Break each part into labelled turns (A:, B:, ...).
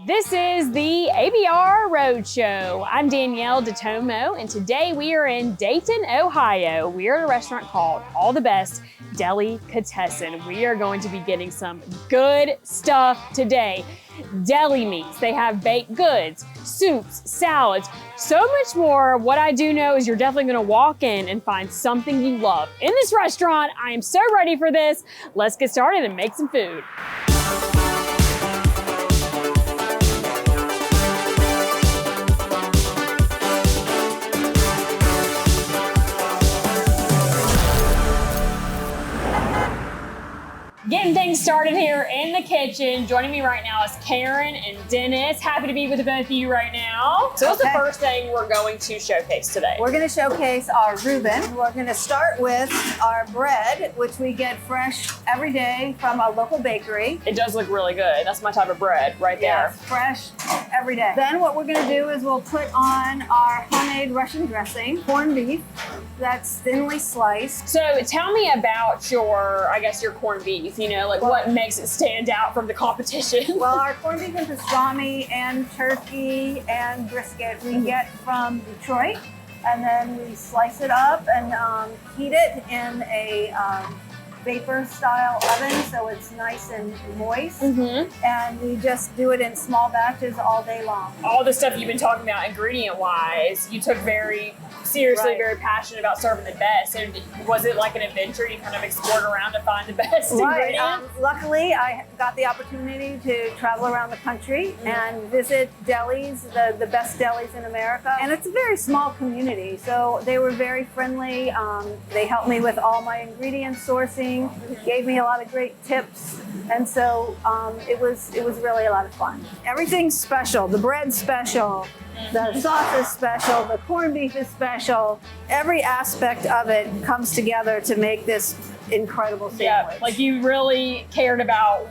A: This is the ABR Roadshow. I'm Danyel DeTomo, and today we are in Dayton, Ohio. We are at a restaurant called All The Best Deli. We are going to be getting some good stuff today. Deli meats, they have baked goods, soups, salads, so much more. What I do know is you're definitely gonna walk in and find something you love in this restaurant. I am so ready for this. Let's get started and make some food. Getting things started here in the kitchen. Joining me right now is Karen and Dennis. Happy to be with both of you right now. So what's the first thing we're going to showcase today?
B: We're going to showcase our Reuben. We're going to start with our bread, which we get fresh every day from a local bakery.
A: It does look really good. That's my type of bread right there.
B: Yes, fresh every day. Then what we're going to do is we'll put on our homemade Russian dressing, corned beef that's thinly sliced.
A: So tell me about your, I guess, your corned beef. You know, like what makes it stand out from the competition?
B: Well, our corned beef and pastrami and turkey and brisket we get from Detroit, and then we slice it up and heat it in a vapor style oven so it's nice and moist. And we just do it in small batches all day long.
A: All the stuff you've been talking about ingredient wise, you took very seriously, very passionate about serving the best. So was it like an adventure? You kind of explored around to find the best ingredients?
B: Luckily, I got the opportunity to travel around the country and visit delis, the best delis in America. And it's a very small community, so they were very friendly. They helped me with all my ingredient sourcing, gave me a lot of great tips. And so it was really a lot of fun. Everything's special. The bread's special. The sauce is special, the corned beef is special. Every aspect of it comes together to make this incredible sandwich.
A: Yeah, like you really cared about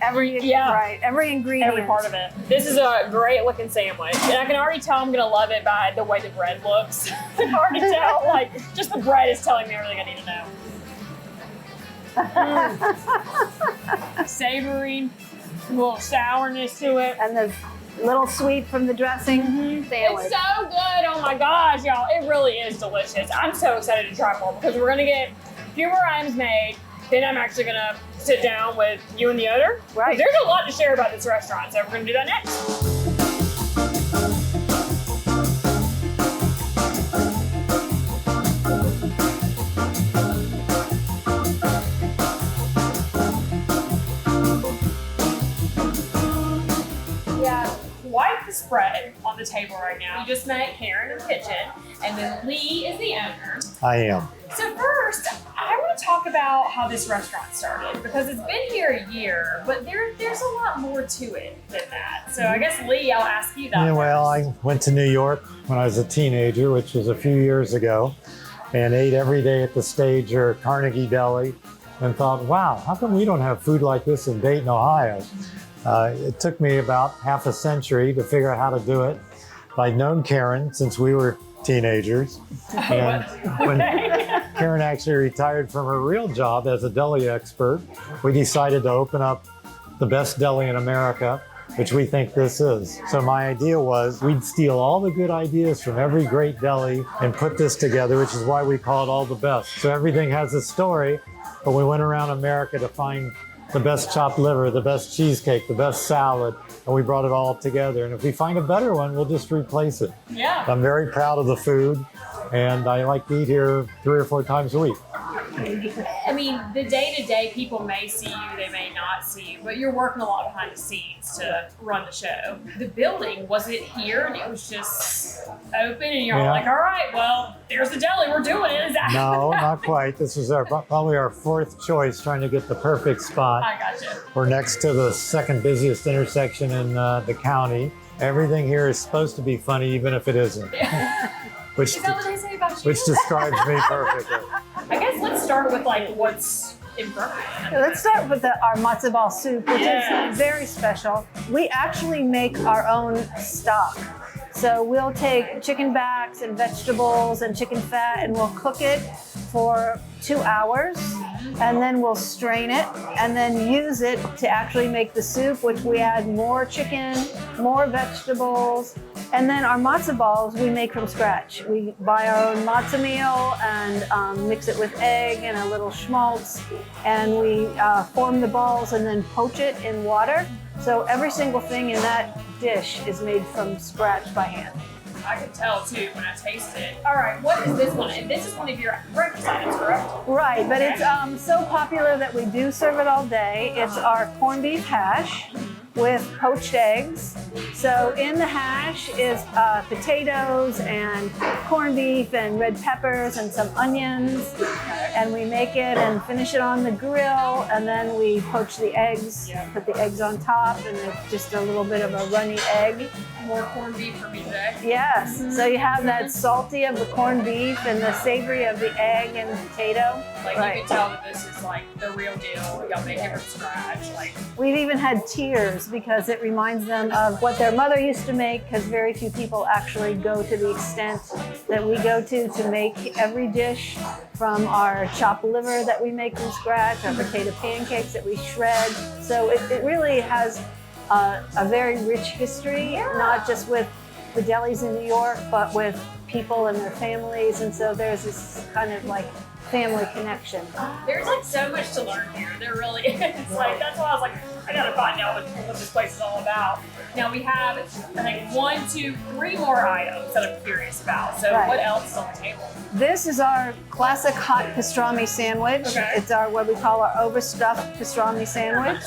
B: every ingredient.
A: Every part of it. This is a great looking sandwich. And I can already tell I'm gonna love it by the way the bread looks. I can already tell, like, just the bread is telling me everything I need to know. Savory, a little sourness to it.
B: And the little sweet from the dressing sandwich.
A: It's so good. Oh my gosh, y'all. It really is delicious. I'm so excited to try more because we're going to get a few more items made. Then I'm actually going to sit down with you and the owner.
B: Right.
A: There's a lot to share about this restaurant, so we're going to do that next. Quite the spread on the table right now. You just met Karen in the kitchen, and then Lee is the owner.
C: I am.
A: So first, I want to talk about how this restaurant started, because it's been here a year, but there's a lot more to it than that. So I guess, Lee, I'll ask you that.
C: Yeah, well, I went to New York when I was a teenager, which was a few years ago, and ate every day at the Stage or Carnegie Deli, and thought, wow, how come we don't have food like this in Dayton, Ohio? It took me about half a century to figure out how to do it. I'd known Karen since we were teenagers. And when Karen actually retired from her real job as a deli expert, we decided to open up the best deli in America, which we think this is. So my idea was we'd steal all the good ideas from every great deli and put this together, which is why we call it All The Best. So everything has a story, but we went around America to find the best chopped liver, the best cheesecake, the best salad, and we brought it all together. And if we find a better one, we'll just replace it.
A: Yeah.
C: I'm very proud of the food, and I like to eat here 3 or 4 times a week.
A: I mean, the day-to-day people may see you, they may not see you, but you're working a lot behind the scenes to run the show. The building, was it here and it was just open and you're like, all right, well, there's the deli, we're doing it. Is that?
C: No, not quite. This was probably our 4th choice, trying to get the perfect spot.
A: I gotcha.
C: We're next to the 2nd busiest intersection in the county. Everything here is supposed to be funny, even if it isn't. Which describes me perfectly.
A: I guess let's start with like what's in front of you.
B: Let's start with our matzo ball soup, which is very special. We actually make our own stock. So we'll take chicken backs and vegetables and chicken fat and we'll cook it for 2 hours, and then we'll strain it and then use it to actually make the soup, which we add more chicken, more vegetables, and then our matzo balls we make from scratch. We buy our own matzo meal and mix it with egg and a little schmaltz, and we form the balls and then poach it in water. So every single thing in that dish is made from scratch by hand.
A: I can tell too when I taste it. All right, what is this one? And this is one of your breakfast items, correct?
B: Right, but it's so popular that we do serve it all day. It's our corned beef hash with poached eggs. So in the hash is potatoes and corned beef and red peppers and some onions. And we make it and finish it on the grill, and then we poach the eggs, put the eggs on top, and it's just a little bit of a runny egg.
A: More corned beef for me today.
B: Yes, so you have that salty of the corned beef and the savory of the egg and the potato.
A: Like you can tell that this is like the real deal. Y'all make it from scratch. Like
B: we've even had tears because it reminds them of what their mother used to make, because very few people actually go to the extent that we go to make every dish, from our chopped liver that we make from scratch, our potato pancakes that we shred. So it really has a very rich history, not just with the delis in New York, but with people and their families. And so there's this kind of like family connection.
A: there's like so much to learn here. There really is. Like that's why I was like, I gotta find out what this place is all about. Now we have, I think, 1, 2, 3 more items that I'm curious about. So what else is on the table?
B: This is our classic hot pastrami sandwich.
A: Okay.
B: It's our what we call our overstuffed pastrami sandwich.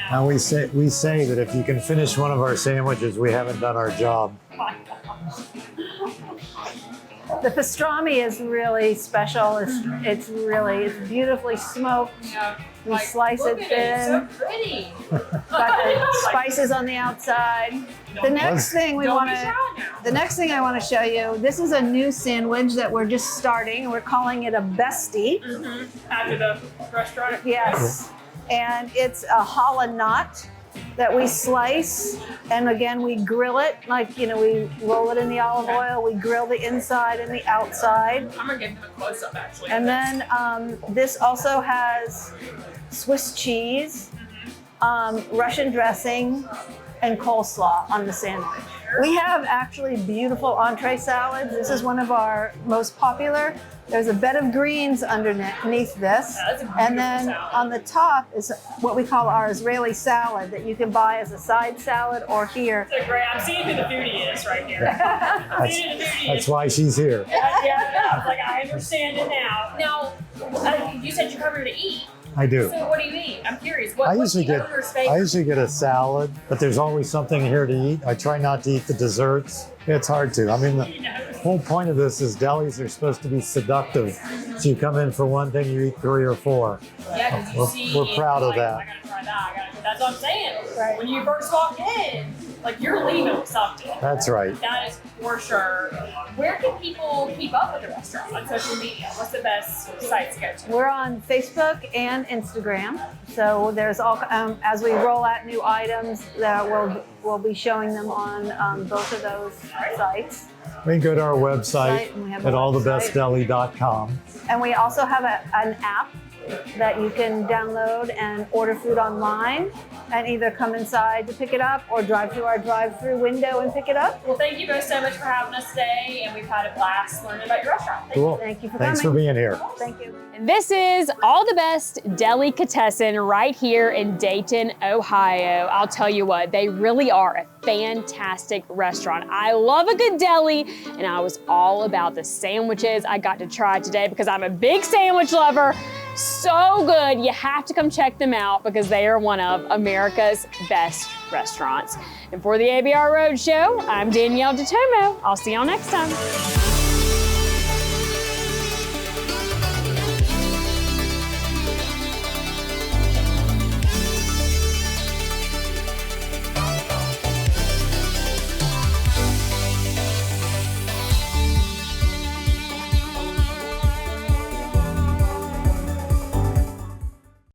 C: And we say that if you can finish one of our sandwiches, we haven't done our job.
B: The pastrami is really special. It's beautifully smoked.
A: Yeah.
B: We slice it thin.
A: It's so pretty.
B: Got the spices on the outside. The next thing I want to show you, this is a new sandwich that we're just starting. We're calling it a bestie.
A: After the restaurant.
B: Yes. And it's a challah nut that we slice, and again we grill it, like we roll it in the olive oil, we grill the inside and the outside.
A: I'm gonna give them a close up actually.
B: And then this also has Swiss cheese, Russian dressing, and coleslaw on the sandwich. We have actually beautiful entree salads. This is one of our most popular. There's a bed of greens underneath this. And then on the top is what we call our Israeli salad that you can buy as a side salad or here.
A: So great. I'm seeing who the foodie is right here.
C: That's why she's here.
A: Yeah. Like I understand it now. Now, you said you come here to eat.
C: I do.
A: So what do you eat? I'm curious.
C: I usually get a salad, but there's always something here to eat. I try not to eat the desserts. It's hard to. I mean, the whole point of this is delis are supposed to be seductive. So you come in for one thing, you eat 3 or 4.
A: Yeah, because
C: we're proud of that.
A: I gotta try that. That's what I'm saying.
B: Right.
A: When you first walk in, like you're leaving with something.
C: That's right.
A: That is for sure. Where can people keep up with the restaurant on social media? What's the best site to go to?
B: We're on Facebook and Instagram. So there's all, as we roll out new items, that we'll be showing them on both of those sites.
C: We can go to our website
B: And we have
C: at
B: a
C: allthebestdeli.com.
B: And we also have an app that you can download and order food online and either come inside to pick it up or drive through our drive-through window and pick it up.
A: Well, thank you both so much for having us today, and we've had a blast learning about your restaurant.
C: Cool.
B: Thank you for
C: Thanks
B: coming.
C: for being here.
B: Thank you.
A: And this is All The Best Delicatessen right here in Dayton, Ohio. I'll tell you what, they really are a fantastic restaurant. I love a good deli, and I was all about the sandwiches I got to try today because I'm a big sandwich lover. So good. You have to come check them out because they are one of America's best restaurants. And for the ABR Roadshow, I'm Danyel DeTomo. I'll see y'all next time.